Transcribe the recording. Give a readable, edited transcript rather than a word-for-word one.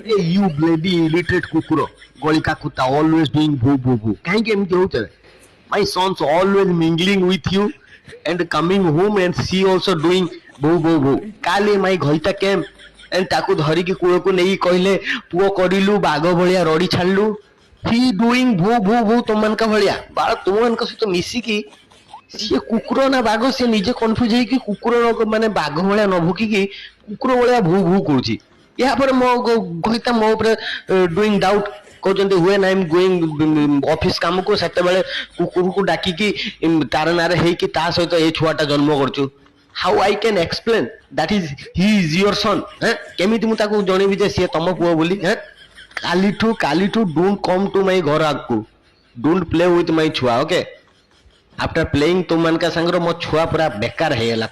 You bloody illiterate kukuro. Golika kuta always doing boo boo boo. Kahin ke emti hote? My son's always mingling with you and coming home and she also doing boo boo boo. Kali my ghoita came and taku dhari ki kuo ko nei कहले पुओ करिलु बाघ भलिया ready छाडलु. He doing boo boo boo तुमन का भलिया. बाळ तुमन का सहित मिसी की सी कुकुर ना बाघ से निजे कन्फ्यूज है कि कुकुर माने बाघ भलिया न भुकी की कुकुर भलिया भू भू करूची. या पर मो गहिता मो ऊपर डूइंग डाउट कहते हुए ना एम गोइंग ऑफिस काम को सेते बेले कुकुर को डाकी की तार नारे हे कि ता सहित ए छुआटा जन्म करछु. How I can explain that is he is your son. हैं केमिति मु ताको जणेबी जे से तम पुओ बोली. हैं कालीठू डोंट कम टू माय घर आगु. डोंट प्ले विथ माय छुआ. ओके आफ्टर प्लेइंग तुम मन का संग मो छुआ पूरा बेकार हेला.